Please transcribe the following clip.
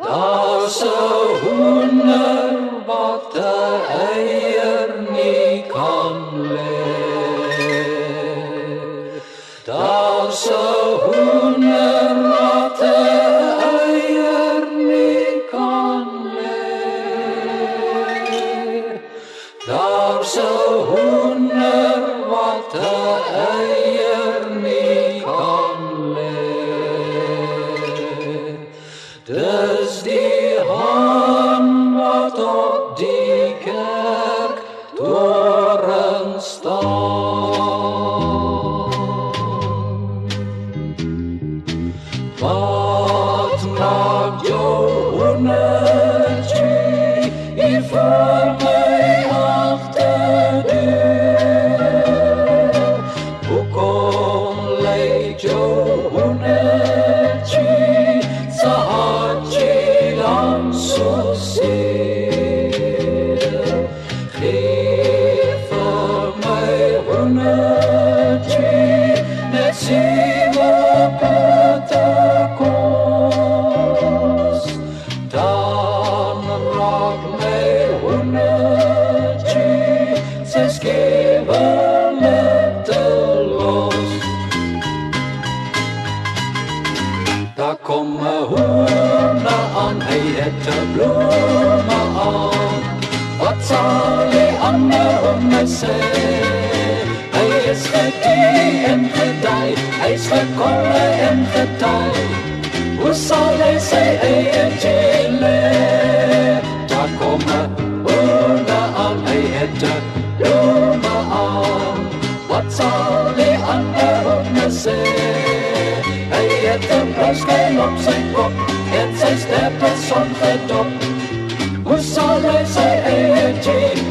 Daar's 'n hoender wat 'n eier nie kan lê. Daar's 'n hoender wat 'n eier nie kan lê. Daar's 'n hoender wat 'n eier nie kan lê. Dis die haan wat op die kerktoren staan. Wat maak jou hoendertjie hier voor my agterdeur? Hoekom lyk jou hoendertjie sa hartjie dan so seer? Geef vir my hoendertjie net 7 bitterkos. Dan raak my hoendertjie sy skewe lippe los. Daar kom 'n hoender aan, hy het 'n bloeme aan. Wat sal die ander hoender sê? Hy is gedie en gedei, hy's gekolle en gedei. Hoe sal hy sy eie tjie? Daar kom 'n hoender aan, hy het 'n bloeme aan. Wat sal die ander hoender sê? Hy het 'n bruiskyn op sy kop en sy stert is ongedop. Hoe sal hy sy eie tjie